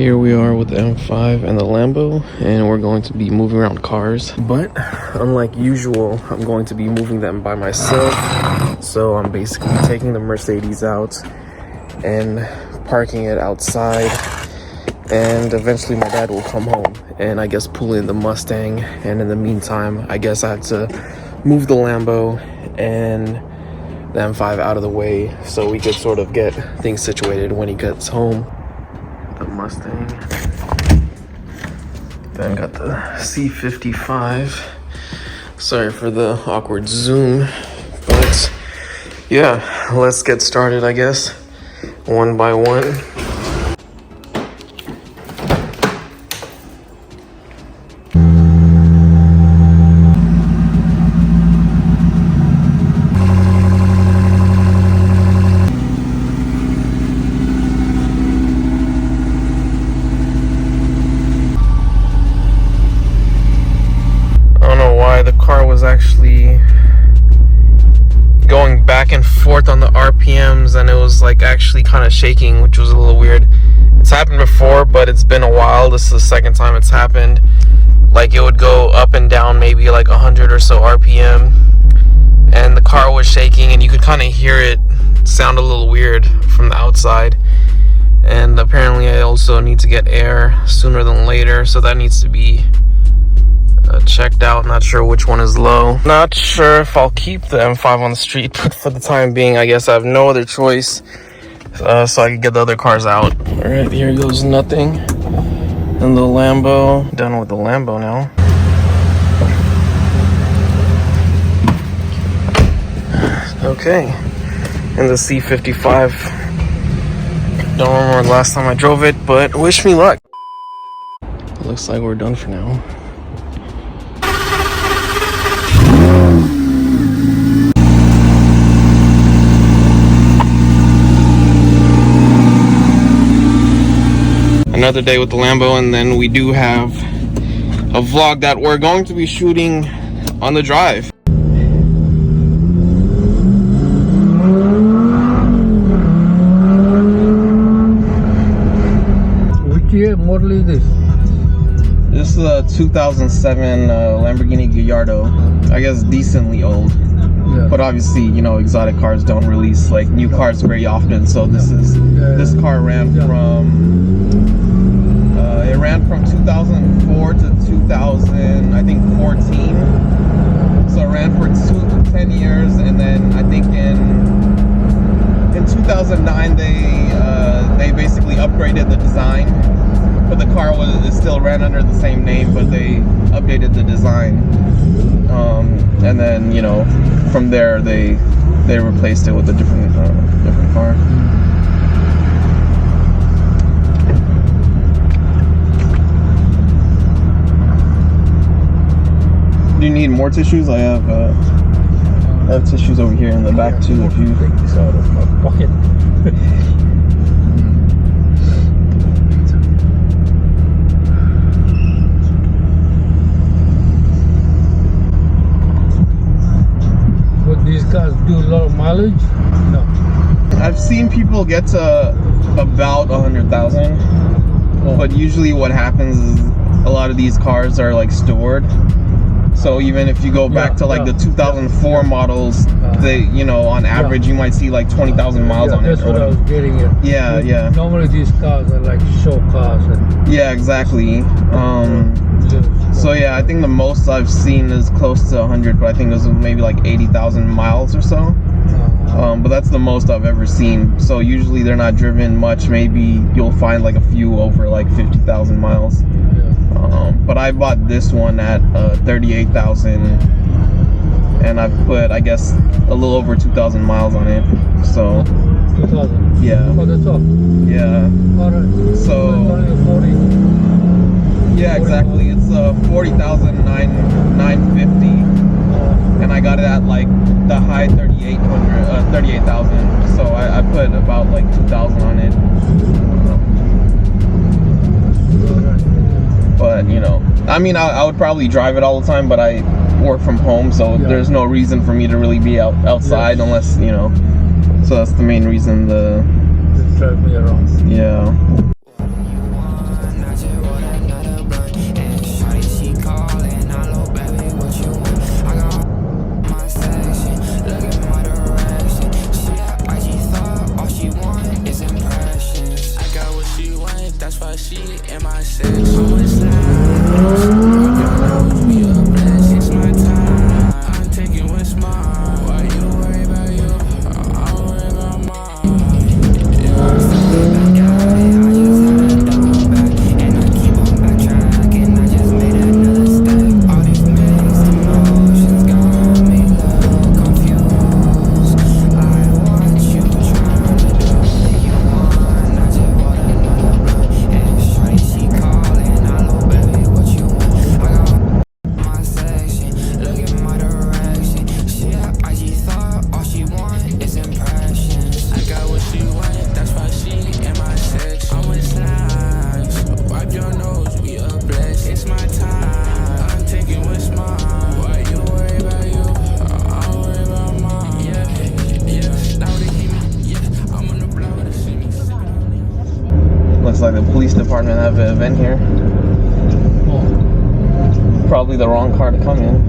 Here we are with the M5 and the Lambo, and we're going to be moving around cars. But unlike usual, I'm going to be moving them by myself. So I'm basically taking the Mercedes out and parking it outside. And eventually my dad will come home and I guess pull in the Mustang. And in the meantime, I guess I have to move the Lambo and the M5 out of the way so we could sort of get things situated when he gets home. The Mustang, then got the C55. Sorry for the awkward zoom, but yeah, let's get started, I guess, one by one. Actually going back and forth on the RPMs, and it was like actually kind of shaking, which was a little weird. It's happened before, but it's been a while. This is the second time it's happened. Like it would go up and down maybe like 100 or so RPM, and the car was shaking, and you could kind of hear it sound a little weird from the outside. And apparently I also need to get air sooner than later, so that needs to be checked out. Not sure which one is low. Not sure if I'll keep the M5 on the street, but for the time being, I guess I have no other choice, so I can get the other cars out. All right, here goes nothing. And the Lambo. Done with the Lambo now. Okay, and the C55. Don't remember the last time I drove it, but wish me luck. Looks like we're done for now. Another day with the Lambo, and then we do have a vlog that we're going to be shooting on the drive. Which year model is this? This is a 2007 Lamborghini Gallardo. I guess decently old. Yeah. But obviously, you know, exotic cars don't release like new cars very often. So this car ran from it ran from 2004 to 2000, I think 14. So it ran for 10 years, and then I think in 2009 they basically upgraded the design. But the car it still ran under the same name, but they updated the design. And then, you know, from there they replaced it with a different car. Do you need more tissues? I have tissues over here in the back too. If you take this out of my pocket. These cars do a lot of mileage? No. I've seen people get to about 100,000, but usually what happens is a lot of these cars are like stored. So even if you go back to like the 2004 models, they, you know, on average you might see like 20,000 miles on it. That's what I was getting at. Yeah, yeah. Normally these cars are like show cars. Yeah, exactly. So yeah, I think the most I've seen is close to 100, but I think it was maybe like 80,000 miles or so. But that's the most I've ever seen. So usually they're not driven much. Maybe you'll find like a few over like 50,000 miles. But I bought this one at 38,000, and I've put, I guess, a little over 2,000 miles on it. So 2,000. Yeah. Oh, that's all. Yeah. All right. So only 40. Yeah, exactly. It's 40,950, and I got it at like the high 38,000. So I put about like 2,000 on it. But you know, I mean, I would probably drive it all the time, but I work from home, so there's no reason for me to really be outside unless, you know. So that's the main reason. Just drive me around. Yeah. like the police department have an event here. Oh. Probably the wrong car to come in.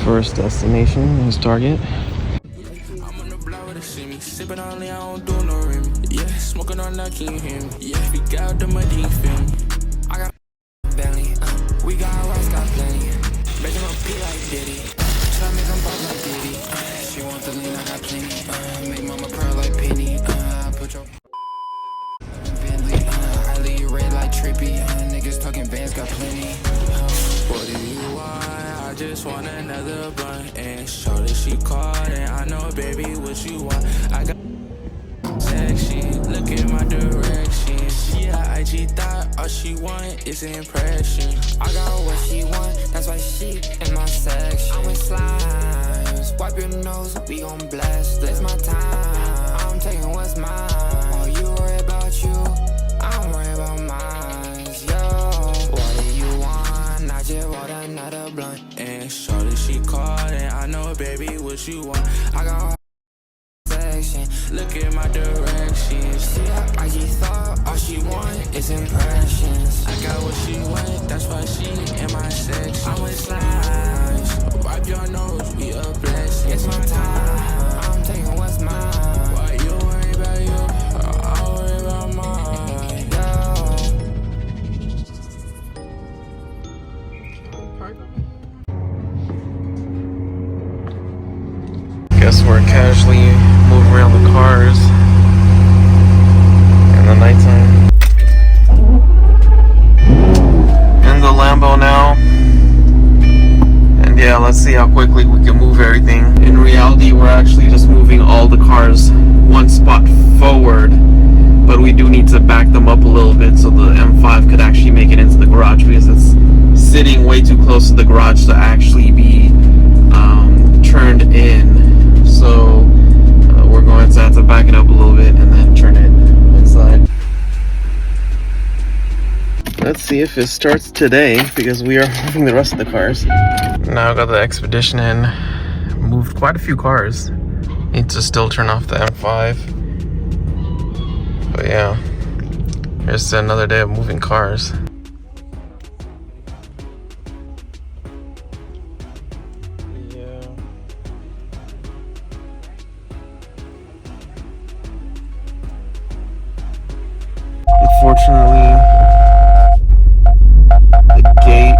First destination is Target. I'm on the block with a shimmy, sipping on it, I don't do no rim. Yeah, smoking on that, can you hear me? Yeah, we got the muddy film. I got a belly, we got rice, got plenty. Making my pee like Diddy, try to make them pop like Diddy. She want the lean, I got plenty. Make mama proud like Penny. Put your Bentley, I leave red like Trippy. Niggas talking bands, got plenty. What do you want? I just want another blunt and show that she caught and I know baby what you want. I got section, look at my direction. She a IG thought all she want is an impression. I got what she want, that's why she in my section. I'm with slimes, wipe your nose, we gon' blast. It's my time, I'm taking what's mine. While you worry about you, I'm worried about mine. Yo, what do you want? I just want another blunt and show that she caught and I know baby what you want. I got section, look at my direction. She a IG thought all she want is impressions. I got what she want, that's why she in my section. I'm with slimes, wipe your nose, be a blessing. It's my time, I'm taking what's mine. Why you worry about you? I worry about mine. Guess we're casually moving around the cars in the nighttime. In the Lambo now. And yeah, let's see how quickly we can move everything. In reality, we're actually just moving all the cars one spot forward, but we do need to back them up a little bit so the M5 could actually make it into the garage because it's sitting way too close to the garage to actually be turned in. So we're going to have to back it up a little bit and then turn it inside. Let's see if it starts today because we are moving the rest of the cars. Now I got the Expedition in, moved quite a few cars. Need to still turn off the M5. But yeah, here's another day of moving cars. Unfortunately, the gate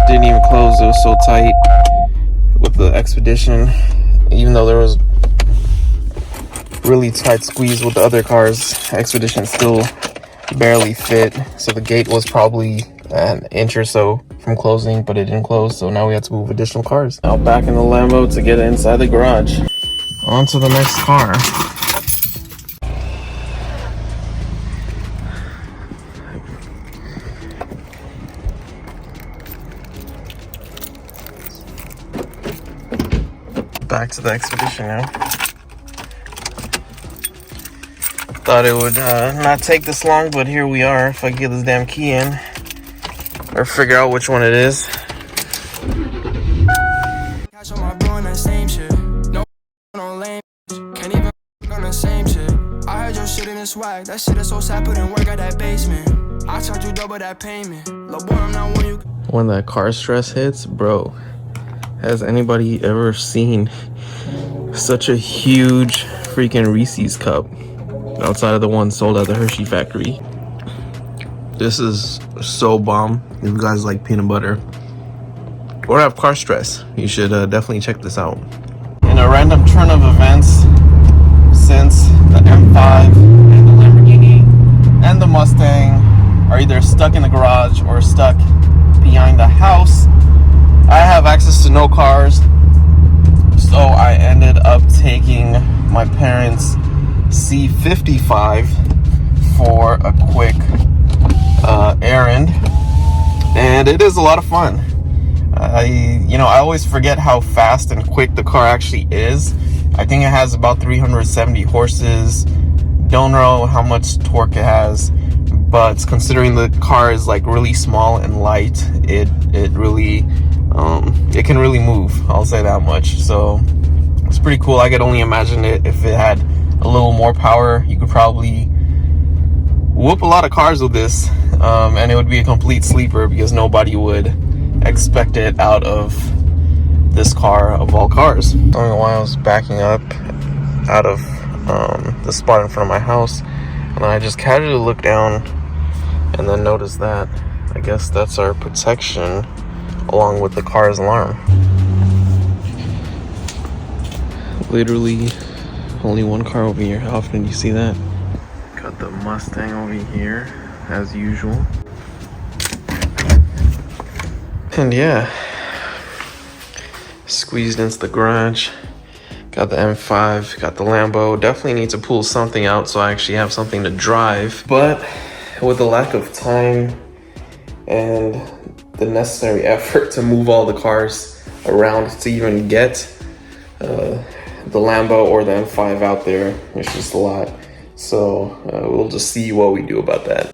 didn't even close. It was so tight with the Expedition. Even though there was really tight squeeze with the other cars, Expedition still barely fit. So the gate was probably an inch or so from closing, but it didn't close. So now we have to move additional cars. Now back in the Lambo to get it inside the garage. On to the next car. Back to the Expedition now. Thought it would not take this long, but here we are. If I get this damn key in or figure out which one it is. Catch on my bro on that same shit. No on lame. Can't even on the same shit. I heard your shit in the swag. That shit is so sad, put in work at that basement. I charge you double that payment. Lil' boy, I'm not one you. When that car stress hits, bro. Has anybody ever seen such a huge freaking Reese's cup outside of the one sold at the Hershey factory? This is so bomb. If you guys like peanut butter or have car stress, you should definitely check this out. In a random turn of events, since the M5 and the Lamborghini and the Mustang are either stuck in the garage or stuck behind the house, I have access to no cars, so I ended up taking my parents' C55 for a quick errand, and it is a lot of fun. I always forget how fast and quick the car actually is I think it has about 370 horses. Don't know how much torque it has, but considering the car is like really small and light, it really it can really move, I'll say that much. So it's pretty cool. I could only imagine it if it had a little more power. You could probably whoop a lot of cars with this, and it would be a complete sleeper because nobody would expect it out of this car of all cars. I don't know why I was backing up out of the spot in front of my house, and I just casually looked down and then noticed that I guess that's our protection along with the car's alarm. Literally only one car over here. How often do you see that? Got the Mustang over here as usual. And yeah, squeezed into the garage. Got the M5, got the Lambo. Definitely need to pull something out so I actually have something to drive. But with the lack of time and the necessary effort to move all the cars around to even get the Lambo or the M5 out there, it's just a lot. So we'll just see what we do about that.